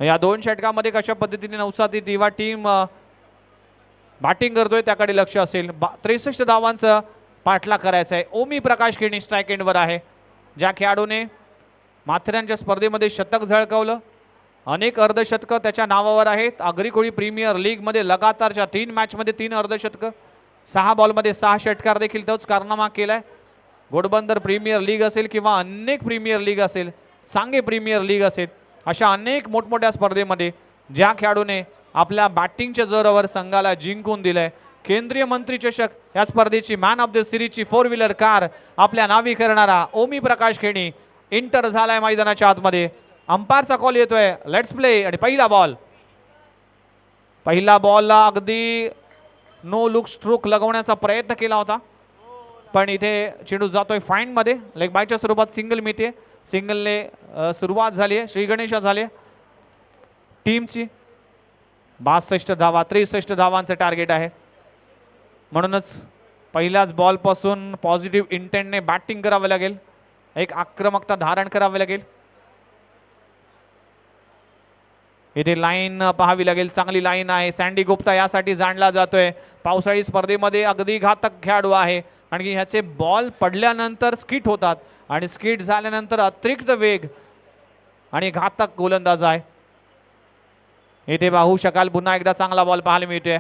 या 2 षटकामध्ये कशा पद्धतीने नवसाती दिवा टीम बॅटिंग करतोय त्याकडे लक्ष असेल. 63 धावांचा पाठलाग करायचा आहे. ओमी प्रकाश खेणी स्ट्राइक एंडवर आहे. ज्या खेळाडूने माथेरानच्या स्पर्धेमध्ये शतक झळकवलं, अनेक अर्धशतक त्याच्या नावावर आहेत. आगरी प्रीमियर लीग मध्ये लगातारच्या 3 मॅच मध्ये 3 अर्धशतक, 6 बॉलमध्ये 6 षटकार देखील तोच कारनामा केलाय. घोडबंदर प्रीमियर लीग असेल किंवा अनेक प्रीमियर लीग असेल, सांगे प्रीमियर लीग असेल, अशा अनेक मोठमोठ्या स्पर्धेमध्ये ज्या खेळाडूने आपल्या बॅटिंगच्या जोरावर संघाला जिंकून दिलंय. केंद्रीय मंत्री चषक या स्पर्धेची मॅन ऑफ द सिरीजची 4 व्हीलर कार आपल्या नावी करणारा ओमी प्रकाश खेणी इंटर झालाय मैदानाच्या आतमध्ये. अंपायरचा कॉल येतोय, लेट्स प्ले. आणि पहिला बॉलला अगदी नो लुक स्ट्रोक लगवण्याचा प्रयत्न केला होता, पण इथे चेंडू जातोय फाईन मध्ये. लेग बायच्या स्वरूपात सिंगल मिळते. सिंगलने सुरुवात झाली आहे. श्री गणेश झाले टीमची. 62 धावा, 63 धावांचं टार्गेट आहे. म्हणूनच पहिल्याच बॉल पासून पॉझिटिव्ह इंटेंटने बॅटिंग करावं लागेल, एक आक्रमकता धारण करावी लागेल. इथे लाईन पाहावी लागेल, चांगली लाईन आहे. सँडी गुप्ता यासाठी जाणला जातोय. पावसाळी स्पर्धेमध्ये अगदी घातक खेळाडू आहे आणि ह्याचे बॉल पडल्यानंतर स्किट होतात आणि स्किट झाल्यानंतर अतिरिक्त वेग आणि घातक गोलंदाज आहे. इथे पाहू शकाल पुन्हा एकदा चांगला बॉल पाहायला मिळतोय.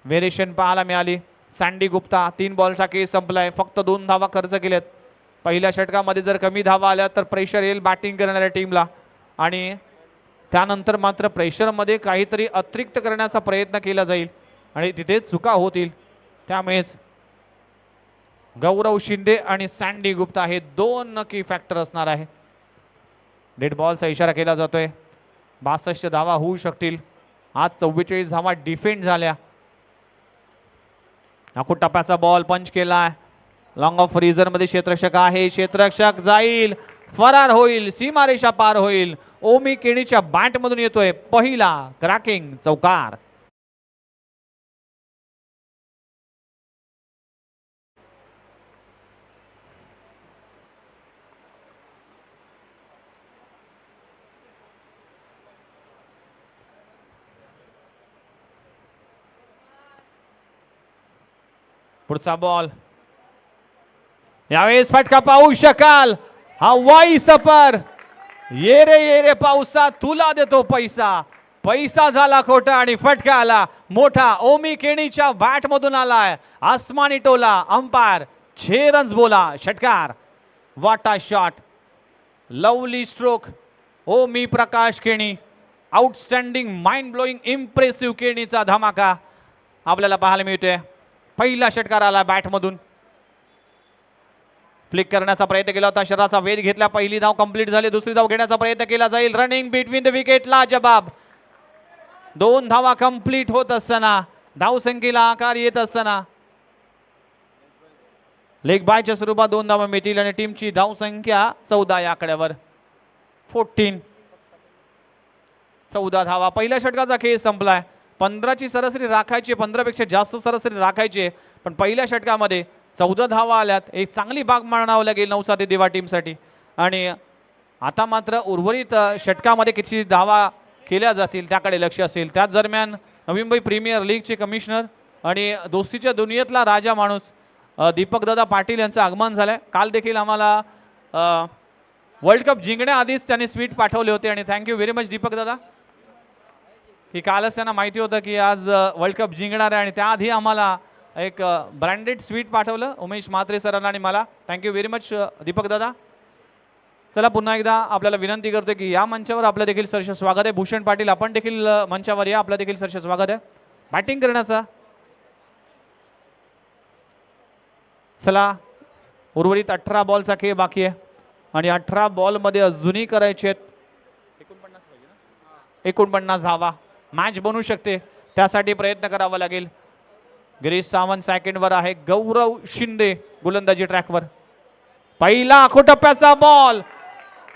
व्हेरिएशन पाहायला मिळाली. सँडी गुप्ता 3 बॉलचा केस संपलाय. फक्त 2 धावा खर्च केलेत. पहिल्या षटकामध्ये जर कमी धावा आल्या तर प्रेशर येईल बॅटिंग करणाऱ्या टीमला आणि त्यानंतर मात्र प्रेशरमध्ये काहीतरी अतिरिक्त करण्याचा प्रयत्न केला जाईल आणि तिथे चुका होतील. त्यामुळेच गौरव शिंदे आणि सँडी गुप्ता हे 2 नक्की फॅक्टर असणार आहे. डेड बॉलचा इशारा केला जातोय. 62 धावा होऊ शकतील. आज 44 धावा डिफेंड झाल्या. नाकूट टप्प्याचा बॉल पंच केला. लॉंग ऑफ फ्रीजर मध्ये क्षेत्ररक्षक आहे. क्षेत्ररक्षक जाईल, फरार होईल, सीमारेषा पार होईल. ओमी केणीच्या बॅट मधून येतोय पहिला क्रॅकिंग चौकार. पुढचा बॉल यावेळेस फटका पाहू शकाल. हवाई सफर. ये रे पावसा तुला देतो पैसा. पैसा झाला खोटा आणि फटका आला मोठा. ओमी केणीच्या बॅट मधून आलाय आसमानी टोला. अंपायर 6 रन्स बोला. षटकार. What a shot, lovely stroke. Omi Prakash Keni. Outstanding, mind blowing, impressive केणीचा धमाका आपल्याला पाहायला मिळतोय. पहिला षटकार आला बॅट मधून. फ्लिक करण्याचा प्रयत्न केला होता, शरीराचा वेध घेतला. पहिली धाव कंप्लीट झाली. दुसरी धाव घेण्याचा प्रयत्न केला जाईल. रनिंग बिटवीन द विकेटला जबाब. 2 धावा कंप्लीट होत असताना, धावसंख्येला आकार येत असताना लेग बायच्या स्वरूपात 2 धावा मिळतील आणि टीमची धावसंख्या 14 या आकड्यावर. 14 धावा. पहिल्या षटकाचा खेळ संपलाय. 15ची सरासरी राखायची, 15 पेक्षा जास्त सरासरी राखायची, पण पहिल्या षटकामध्ये 14 धावा आल्यात. एक चांगली बाग मानावं लागेल नवसाती दिवा टीमसाठी. आणि आता मात्र उर्वरित षटकामध्ये किती धावा केल्या जातील त्याकडे लक्ष असेल. त्याच दरम्यान नवी मुंबई प्रीमियर लीगचे कमिशनर आणि दोस्तीच्या दुनियेतला राजा माणूस दीपकदादा पाटील यांचं आगमन झालंय. काल देखील आम्हाला वर्ल्ड कप जिंकण्याआधीच त्यांनी स्वीट पाठवले होते आणि थँक्यू व्हेरी मच दीपकदादा. की कालच त्यांना माहिती होतं की आज वर्ल्ड कप जिंकणार आहे आणि त्याआधी आम्हाला एक ब्रँडेड स्वीट पाठवलं उमेश म्हात्रे सरांना आणि मला. थँक्यू व्हेरी मच दीपक दादा. चला पुन्हा एकदा आपल्याला विनंती करतो की या मंचावर आपलं देखील सरस स्वागत आहे. भूषण पाटील आपण देखील मंचावर या, आपलं देखील सरस स्वागत आहे बॅटिंग करण्याचा. चला उर्वरित 18 बॉलचा खेळ बाकी आहे आणि 18 बॉलमध्ये अजूनही करायचे आहेत 49 धावा. मॅच बनू शकते, त्यासाठी प्रयत्न करावा लागेल. गिरीश सावंत सेकंडवर आहे. गौरव शिंदे गोलंदाजी ट्रॅकवर. पहिला आखोटप्प्याचा बॉल.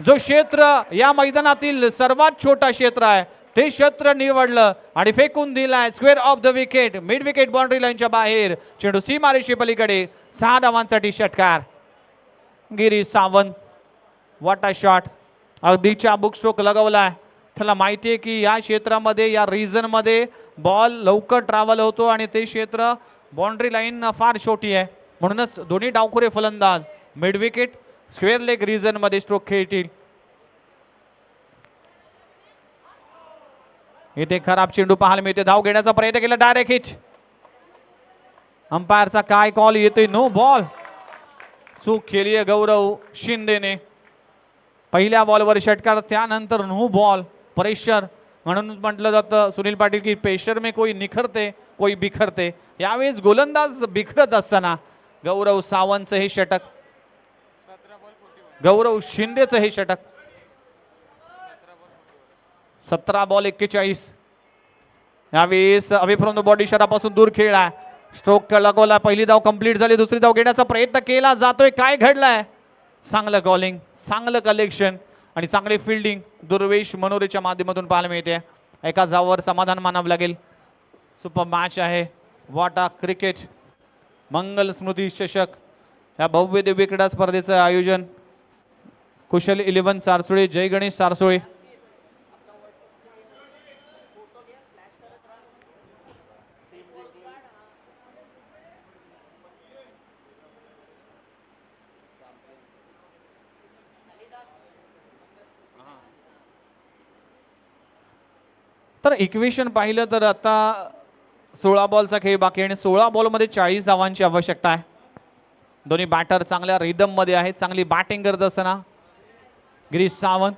जो क्षेत्र या मैदानातील सर्वात छोटा क्षेत्र आहे ते क्षेत्र निवडलं आणि फेकून दिलाय square of the wicket. Mid wicket boundary लाईनच्या बाहेर. चेंडू सीमारेषे पलीकडे. 6 धावांसाठी षटकार. गिरीश सावंत. वाटा शॉट. अगदी चाबूक स्ट्रोक लगवलाय. आपल्याला माहिती आहे की या क्षेत्रामध्ये या रिजनमध्ये बॉल लवकर ट्रॅव्हल होतो आणि ते क्षेत्र बाउंड्री लाईन फार छोटी आहे, म्हणूनच दोन्ही डावखुरे फलंदाज mid wicket square leg region मध्ये स्ट्रोक खेळतील. इथे खराब चेंडू पाहायला मिळते, धाव घेण्याचा प्रयत्न केला, डायरेक्ट हिट. अंपायरचा काय कॉल येतोय? No ball. चूक केली आहे गौरव शिंदेने. पहिल्या बॉलवर षटकार, त्यानंतर नो बॉल. प्रेशर म्हणून म्हटलं जातं सुनील पाटील की प्रेशर में कोई निखरते कोई बिखरते. यावेळेस गोलंदाज बिखरत असताना गौरव सावंतचं हे षटक, गौरव शिंदेचं हे षटक. 17 बॉल 41. यावेळेस अवे फ्रॉम द बॉडी शरापासून दूर खेळला, स्ट्रोक लगवला. पहिली धाव कंप्लीट झाली, दुसरी धाव घेण्याचा प्रयत्न केला जातोय. काय घडलाय? चांगलं कॉलिंग, चांगलं कलेक्शन आणि चांगली फिल्डिंग दुर्वेश मनोरेच्या माध्यमातून पाहायला मिळते. एका धावावर समाधान मानावं लागेल. सुपर मॅच आहे. वाटा क्रिकेट मंगल स्मृती चषक या भव्य दिव्य क्रीडा स्पर्धेचं आयोजन कुशल 11 सारसुळे, जय गणेश सारसुळे. तर इक्वेशन पाहिलं तर आता 16 बॉलचा खेळ बाकी आणि 16 बॉलमध्ये 40 धावांची आवश्यकता आहे. दोन्ही बॅटर चांगल्या रिदम मध्ये आहेत. चांगली बॅटिंग करत असताना गिरीश सावंत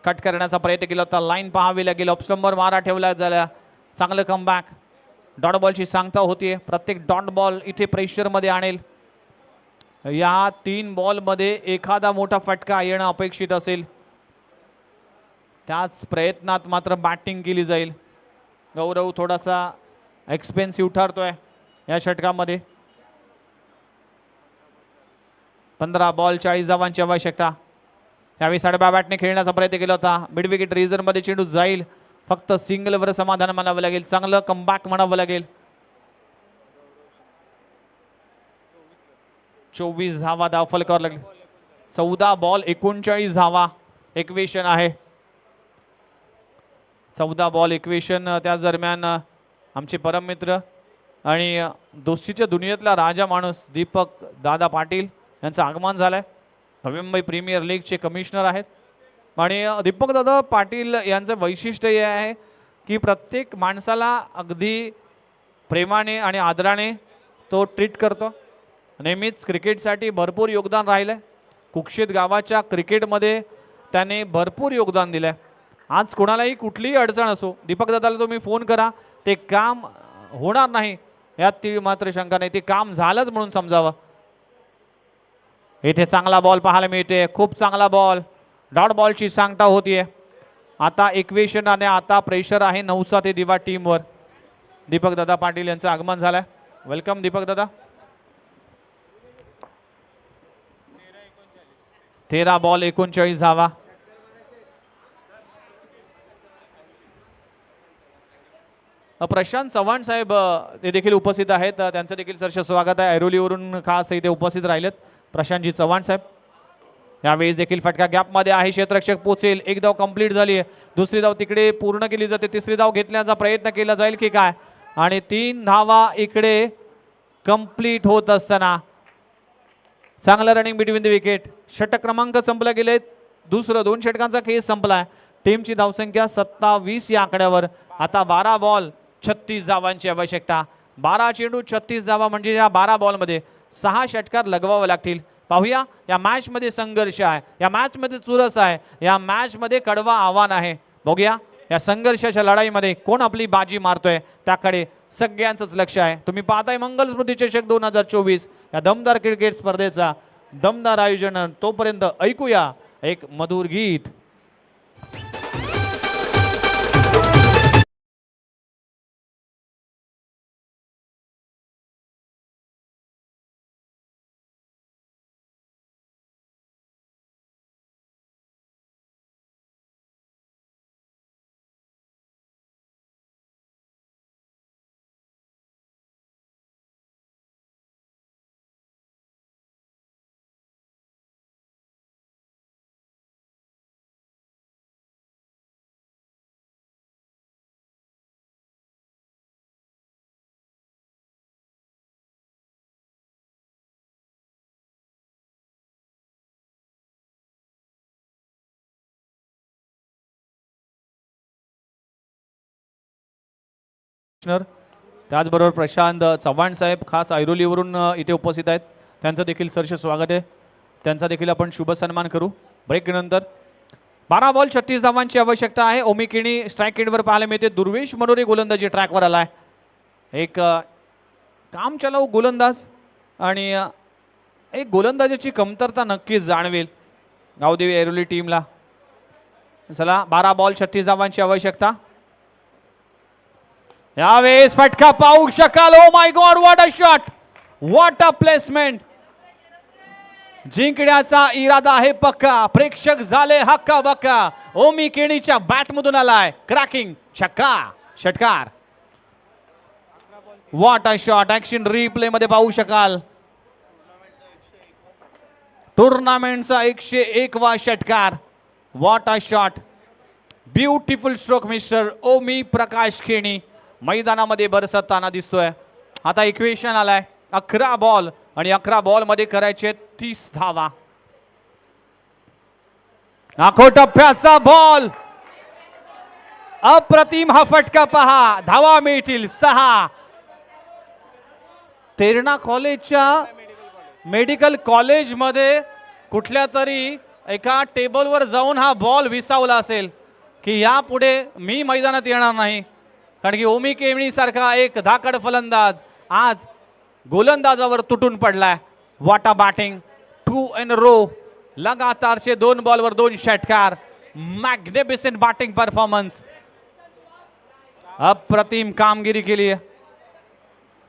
कट करण्याचा प्रयत्न केला होता. लाईन पाहावी लागेल. ऑप्स्टंबर मारा ठेवला झाला. चांगलं कमबॅक. डॉट बॉलची सांगता होतीये. प्रत्येक डॉट बॉल इथे प्रेशर मध्ये आणेल. या 3 बॉल मध्ये एखादा मोठा फटका येणं अपेक्षित असेल. त्याच प्रयत्नात मात्र बॅटिंग केली जाईल. गौरव थोडासा एक्सपेन्सिव्ह ठरतोय या षटकामध्ये. 15 बॉल 40 धावांची आवश्यकता. यावेळी 12.5 बॅटने खेळण्याचा प्रयत्न केला होता. मिड विकेट रिझन मध्ये चेंडू जाईल. फक्त सिंगलवर समाधान मानावं लागेल. चांगलं कमबॅक म्हणावं लागेल. 24 धावा धाव फलकावर लागली. 14 बॉल 39 धावा इक्वेशन आहे. 14 बॉल इक्वेशन. त्याच दरम्यान आमचे परम मित्र आणि दोस्तीच्या दुनियेतला राजा माणूस दीपक दादा पाटील यांचं आगमन झालंय. नवी मुंबई प्रीमियर लीगचे कमिशनर आहेत. आणि दीपक दादा पाटील यांचं वैशिष्ट्य हे आहे की प्रत्येक माणसाला अगदी प्रेमाने आणि आदराने तो ट्रीट करतो. नेहमीच क्रिकेटसाठी भरपूर योगदान राहिलंय. कुक्षित गावाच्या क्रिकेटमध्ये त्याने भरपूर योगदान दिलंय. आज कोणालाही कुठलीही अडचण असो, दीपक दादाला तुम्ही फोन करा, ते काम होणार नाही यात ती मात्र शंका नाही. ते काम झालंच म्हणून समजावं. इथे चांगला बॉल पाहायला मिळते. खूप चांगला बॉल. डॉट बॉलची सांगता होतीये. आता इक्वेशन आणि आता प्रेशर आहे नवसा ते दिवा टीमवर. दीपक दादा पाटील यांचं आगमन झालंय. वेलकम दीपक दादा. 13 बॉल 39 धावा. प्रशांत चव्हाण साहेब ते देखील उपस्थित आहेत. त्यांचं देखील सरस स्वागत आहे. ऐरोलीवरून खास इथे उपस्थित राहिलेत प्रशांतजी चव्हाण साहेब. यावेळेस देखील फटका गॅपमध्ये आहे. क्षेत्ररक्षक पोचेल. एक धाव कंप्लीट झाली आहे. दुसरी धाव तिकडे पूर्ण केली जाते. तिसरी धाव घेतण्याचा प्रयत्न केला जाईल की काय? आणि 3 धावा इकडे कंप्लीट होत असताना चांगलं रनिंग बिटवीन द विकेट. षटक क्रमांक संपला गेले. दुसरं 2 षटकांचा खेळ संपलाय. टीमची धावसंख्या 27 या आकड्यावर. आता 12 बॉल 36 धावांची आवश्यकता. 12 चेंडू 36 धावा म्हणजे या 12 बॉलमध्ये 6 षटकार लगवावे लागतील. पाहूया या मॅच मध्ये संघर्ष आहे. या मॅच मध्ये चुरस आहे. या मॅच मध्ये कडवा आव्हान आहे. बघूया या संघर्षाच्या लढाईमध्ये कोण आपली बाजी मारतोय त्याकडे सगळ्यांचंच लक्ष आहे. तुम्ही पाहताय मंगल स्मृती चषक 2024 या दमदार क्रिकेट स्पर्धेचा दमदार आयोजन. तोपर्यंत ऐकूया एक मधुर गीत. त्याचबरोबर प्रशांत चव्हाण साहेब खास ऐरोलीवरून इथे उपस्थित आहेत, त्यांचं देखील सहर्ष स्वागत आहे, त्यांचा देखील आपण शुभ सन्मान करू. ब्रेक नंतर 12 बॉल 36 धावांची आवश्यकता आहे. ओमी केणी स्ट्राईक एंडवर पाहायला मिळते. दुर्वेश मनोरे गोलंदाजी ट्रॅकवर आलाय. एक काम चालवू गोलंदाज आणि एक गोलंदाजीची कमतरता नक्कीच जाणवेल गावदेवी ऐरोली टीमला. चला 12 बॉल 36 धावांची आवश्यकता. यावेळेस फटका पाहू शकाल. Oh my God, what a shot, what a placement. जिंकण्याचा इरादा आहे पक्का. प्रेक्षक झाले हक्का बक्का. ओमी केणीच्या बॅट मधून आलाय क्रॅकिंग छक्का, षटकार. What a shot. Action replay मध्ये पाहू शकाल. टुर्नामेंटचा 101वा षटकार. What a shot. Beautiful stroke mister Omi Prakash Keni मैदानामध्ये बरसताना दिसतोय. आता इक्वेशन आलाय 11 बॉल आणि 11 बॉल मध्ये करायचे 30 धावा. आखो टप्प्याचा बॉल. अप्रतिम हा फटका पहा. धावा मिळतील 6. तेरणा कॉलेजच्या मेडिकल कॉलेज मध्ये कुठल्या तरी एका टेबलवर जाऊन हा बॉल विसावला असेल की यापुढे मी मैदानात येणार नाही, कारण की ओमी केणी सारखा एक धाकड फलंदाज आज गोलंदाजावर तुटून पडलाय. वाटा बॅटिंग 2 इन रो. लगातारचे 2 बॉलवर 2 षटकार. Magnificent batting performance. अप्रतिम कामगिरी केली आहे.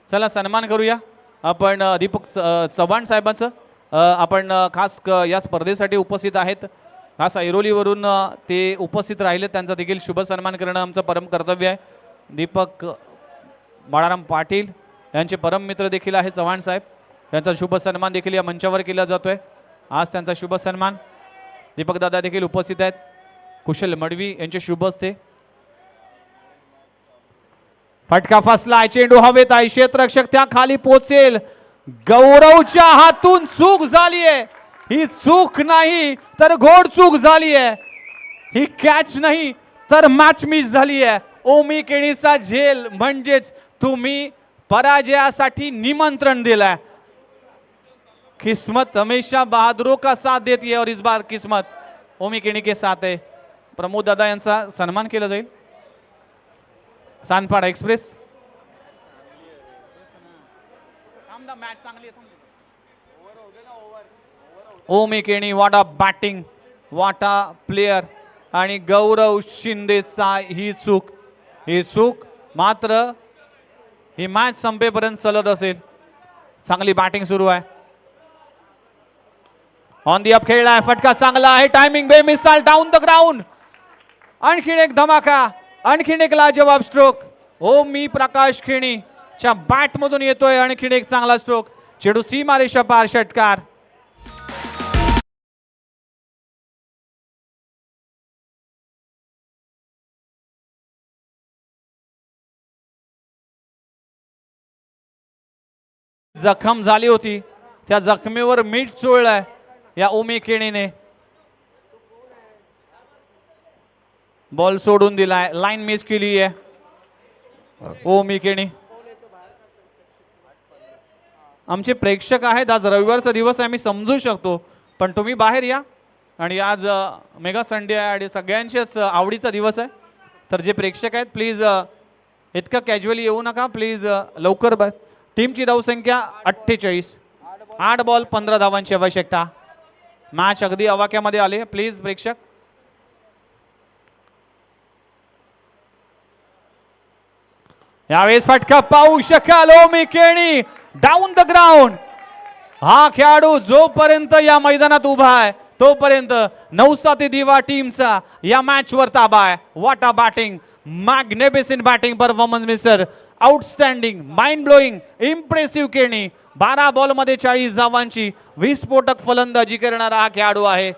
चला सन्मान करूया आपण दीपक चव्हाण साहेबांचं. आपण खास या स्पर्धेसाठी उपस्थित आहेत. खास ऐरोलीवरून ते उपस्थित राहिले, त्यांचा देखील शुभ सन्मान करणं आमचं परम कर्तव्य आहे. दीपक बाळाराम पाटील यांचे परम मित्र देखील आहे चव्हाण साहेब, यांचा शुभ सन्मान देखील या मंचावर केला जातोय. आज त्यांचा शुभ सन्मान. दीपक दादा देखील उपस्थित आहेत. कुशल मडवी यांचे शुभ हस्ते. फटका फसला. चेंडू हवेत आहे. क्षेत्ररक्षक त्या खाली पोहोचेल. गौरवच्या हातून चूक झालीये. ही चूक नाही तर घोड चूक झालीये. ही कॅच नाही तर मॅच मिस झालीये. ओमी केणीचा झेल म्हणजेच तुम्ही पराजयासाठी निमंत्रण दिलाय. किस्मत हमेशा बहादुरों का साथ देती है और इस बार किस्मत ओमी केणी के साथ है. प्रमोद दादा यांचा सन्मान केला जाईल. सानपाडा एक्सप्रेस. ओमी केणी वाटा बॅटिंग, वाटा प्लेयर आणि गौरव शिंदेचा ही चूक मात्र ही मॅच संपेपर्यंत चालत असेल. चांगली बॅटिंग सुरू आहे. ऑन दी अप खेळलाय. फटका चांगला आहे. टायमिंग बेमिसाल. Down the ground. आणखीन एक धमाका. आणखीन एक लाजवाब स्ट्रोक ओमी प्रकाश केणीच्या बॅट मधून येतोय. आणखीन एक चांगला स्ट्रोक. चेंडू सीमारेषा पार. षटकार. जखम झाली होती, त्या जखमेवर मीठ चोळलंय या ओमी केणीने. बॉल सोडून दिलाय. लाईन मिस केली आहे ओमी केणी. आमचे प्रेक्षक आहेत. आज रविवारचा दिवस आहे, मी समजू शकतो, पण तुम्ही बाहेर या. आणि आज मेगा संडे आहे आणि सगळ्यांच्याच आवडीचा दिवस आहे. तर जे प्रेक्षक आहेत प्लीज इतकं कॅज्युअली येऊ नका प्लीज. लवकर टीमची धावसंख्या 48. 8 बॉल 15 धावांची आवश्यकता. मॅच अगदी आवाक्यामध्ये आले. प्लीज प्रेक्षक. यावेळेस फटका पाहू शकाल. ओमी केणी डाऊन द ग्राउंड. हा खेळाडू जोपर्यंत या मैदानात उभा आहे तोपर्यंत नौसाती दिवा टीमचा या मॅच वर ताबा आहे. What a batting. Magnificent batting performance mister. Outstanding, mind blowing, impressive Keni. 12 ball मध्ये 40 धावांची विस्फोटक फलंदाजी करणारा हा खेळाडू आहे.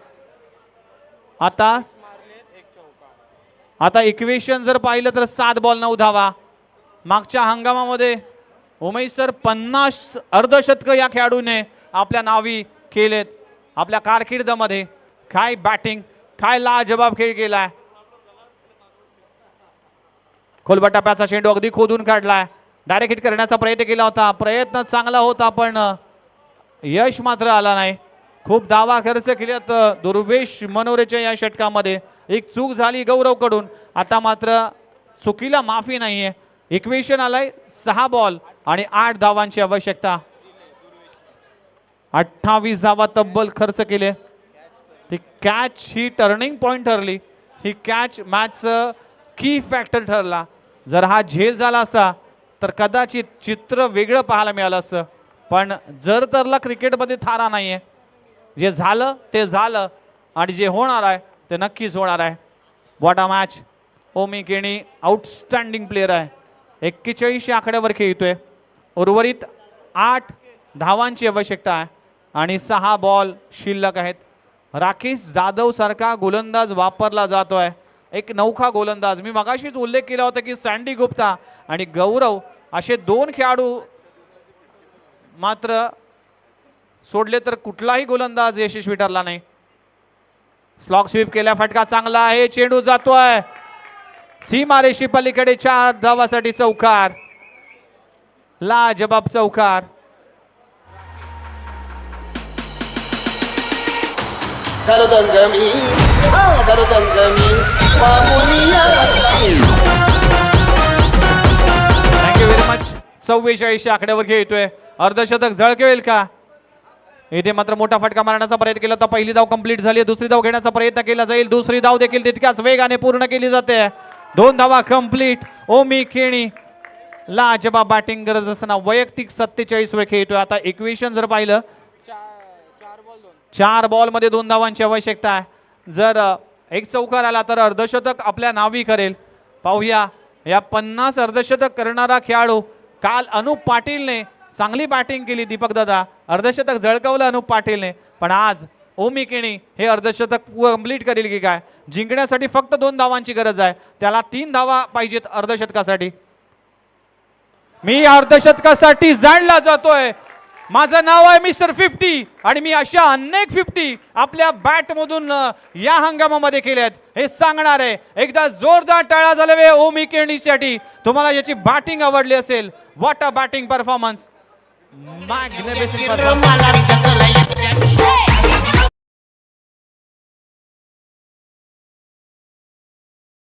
आता इक्वेशन जर पाहिलं तर 7 बॉल 9 धावा. मागच्या हंगामामध्ये उमेश सर 50 अर्धशतक या खेळाडूने आपल्या नावी केलेत. आपल्या कारकिर्दीमध्ये काय बॅटिंग, काय लाजवाब खेळ केलाय. खोलबट टप्प्याचा चेंडू अगदी खोदून काढलाय. डायरेक्ट हिट करण्याचा प्रयत्न केला होता. प्रयत्न चांगला होता पण यश मात्र आला नाही. खूप दावा खर्च केल्यात दुर्वेश मनोरेच्या या षटकामध्ये. एक चूक झाली गौरवकडून. आता मात्र चुकीला माफी नाहीये. इक्वेशन आलाय 6 बॉल आणि 8 धावांची आवश्यकता. 28 धावा तब्बल खर्च केले. ती कॅच ही टर्निंग पॉइंट ठरली. ही कॅच मॅच की फॅक्टर ठरला. जर हा झेल झाला असता तर कदाचित चित्र वेगळं पाहायला मिळालं असतं. पण जर तरला क्रिकेटमध्ये थारा नाहीये. जे झालं ते झालं आणि जे होणार आहे ते नक्कीच होणार आहे. What a match. Omi Keni outstanding player आहे. 41 आकड्यावर खेळतोय. उर्वरित 8 धावांची आवश्यकता आहे आणि 6 बॉल शिल्लक आहेत. राकेश जाधव सारखा गोलंदाज वापरला जातोय. एक नौखा गोलंदाज. मी मगाशीच उल्लेख केला होता की सँडी गुप्ता आणि गौरव असे 2 खेळाडू मात्र सोडले तर कुठलाही गोलंदाज यशस्वी ठरला नाही. स्लॉग स्वीप केला. फटका चांगला आहे. चेंडू जातोय सीमारेषी पलीकडे. 4 धावासाठी चौकार. लाजबाब चौकार. Thank you very much. 44 आकड्यावर खेळतोय. अर्धशतक झळकेल का. इथे मात्र मोठा फटका मारण्याचा प्रयत्न केला तर पहिली धाव कंप्लीट झाली. दुसरी धाव घेण्याचा प्रयत्न केला जाईल. दुसरी धाव देखील तितक्याच वेगाने पूर्ण केली जाते. 2 धावा कंप्लीट. ओमी केणी लाजबाब बॅटिंग करत असताना वैयक्तिक 47 वे खेळतोय. आता इक्वेशन जर पाहिलं 4 बॉल मध्ये 2 धावांची आवश्यकता आहे. जर एक चौकार आला तर अर्धशतक आपल्या नावी करेल. पाहूया या 50 अर्धशतक करणारा खेळाडू. काल अनुप पाटीलने चांगली बॅटिंग केली. दीपक दादा अर्धशतक झळकवलं अनुप पाटीलने. पण आज ओमी केणी हे अर्धशतक कंप्लीट करेल की काय. जिंकण्यासाठी फक्त 2 धावांची गरज आहे. त्याला 3 धावा पाहिजेत अर्धशतकासाठी. मी अर्धशतकासाठी जाणला जातोय. माझं नाव आहे मिस्टर 50 आणि मी अशा अनेक 50 आपल्या बॅट मधून या हंगामामध्ये केल्यात हे सांगणार आहे. एकदा जोरदार टाळ्या झाल्या ओमी केणीसाठी. तुम्हाला याची बॅटिंग आवडली असेल. What a batting performance. Magnificent performance.